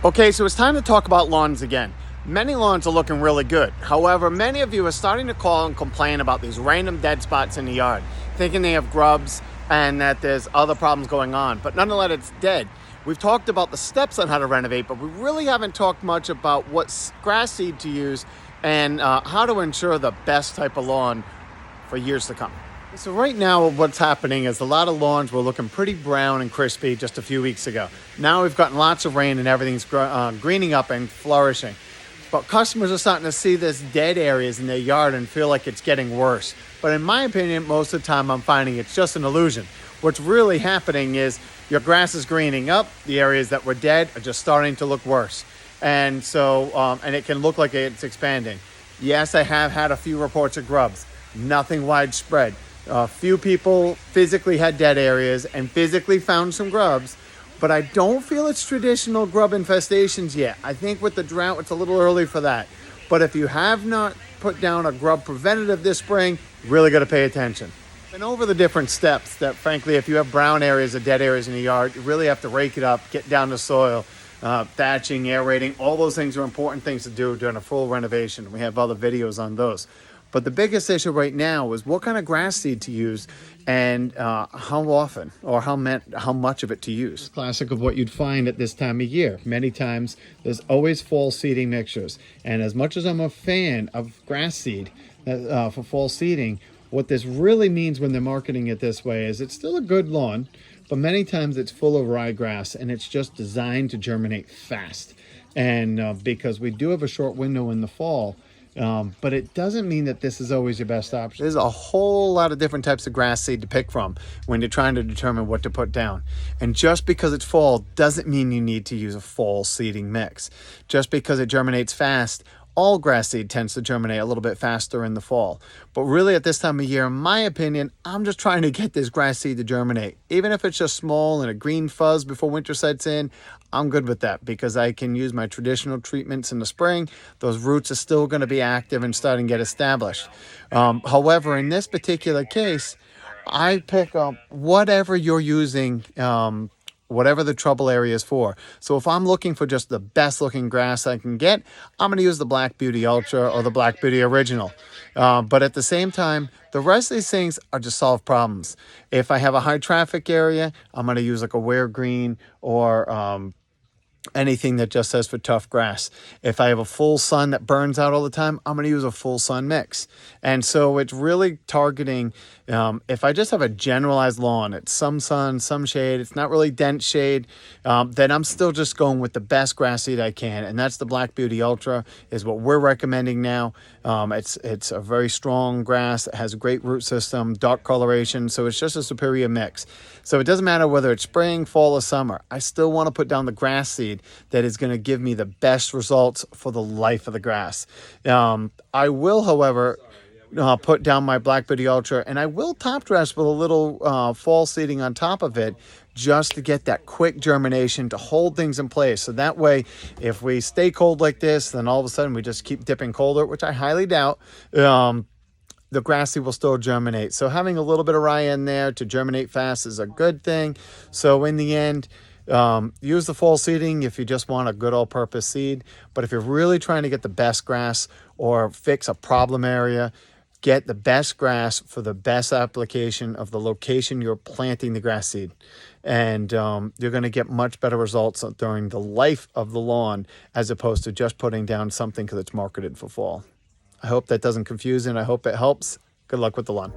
Okay, so it's time to talk about lawns again. Many lawns are looking really good. However, many of you are starting to call and complain about these random dead spots in the yard, thinking they have grubs and that there's other problems going on, but none of that, it's dead. We've talked about the steps on how to renovate, but we really haven't talked much about what grass seed to use and how to ensure the best type of lawn for years to come. So right now what's happening is a lot of lawns were looking pretty brown and crispy just a few weeks ago. Now we've gotten lots of rain and everything's greening up and flourishing. But customers are starting to see this dead areas in their yard and feel like it's getting worse. But in my opinion, most of the time I'm finding it's just an illusion. What's really happening is your grass is greening up. The areas that were dead are just starting to look worse. And so, and it can look like it's expanding. Yes, I have had a few reports of grubs, nothing widespread. A few people physically had dead areas and physically found some grubs, but I don't feel it's traditional grub infestations yet. I think with the drought, it's a little early for that. But if you have not put down a grub preventative this spring, you really got to pay attention. And over the different steps that, frankly, if you have brown areas or dead areas in the yard, you really have to rake it up, get down the soil, thatching, aerating. All those things are important things to do during a full renovation. We have other videos on those. But the biggest issue right now is what kind of grass seed to use and how often or how much of it to use. Classic of what you'd find at this time of year. Many times there's always fall seeding mixtures. And as much as I'm a fan of grass seed for fall seeding, what this really means when they're marketing it this way is it's still a good lawn, but many times it's full of ryegrass and it's just designed to germinate fast. And because we do have a short window in the fall, but it doesn't mean that this is always your best option. There's a whole lot of different types of grass seed to pick from when you're trying to determine what to put down. And just because it's fall doesn't mean you need to use a fall seeding mix. Just because it germinates fast, all grass seed tends to germinate a little bit faster in the fall. But really at this time of year, in my opinion, I'm just trying to get this grass seed to germinate. Even if it's just small and a green fuzz before winter sets in, I'm good with that because I can use my traditional treatments in the spring. Those roots are still going to be active and starting to get established. However, in this particular case, I pick up whatever you're using, whatever the trouble area is for. So if I'm looking for just the best looking grass I can get, I'm going to use the Black Beauty Ultra or the Black Beauty Original. But at the same time, the rest of these things are just solve problems. If I have a high traffic area, I'm going to use like a Wear Green or anything that just says for tough grass. If I have a full sun that burns out all the time, I'm going to use a full sun mix. And so it's really targeting, if I just have a generalized lawn, it's some sun, some shade, it's not really dense shade, then I'm still just going with the best grass seed I can. And that's the Black Beauty Ultra is what we're recommending now. It's a very strong grass. It has a great root system, dark coloration. So it's just a superior mix. So it doesn't matter whether it's spring, fall, or summer. I still want to put down the grass seed that is going to give me the best results for the life of the grass. I will, however, put down my Black Beauty Ultra and I will top dress with a little fall seeding on top of it just to get that quick germination to hold things in place. So that way, if we stay cold like this, then all of a sudden we just keep dipping colder, which I highly doubt. The grass seed will still germinate. So having a little bit of rye in there to germinate fast is a good thing. So in the end, use the fall seeding if you just want a good all-purpose seed. But if you're really trying to get the best grass or fix a problem area, get the best grass for the best application of the location you're planting the grass seed. And you're going to get much better results during the life of the lawn as opposed to just putting down something because it's marketed for fall. I hope that doesn't confuse you and I hope it helps. Good luck with the lawn.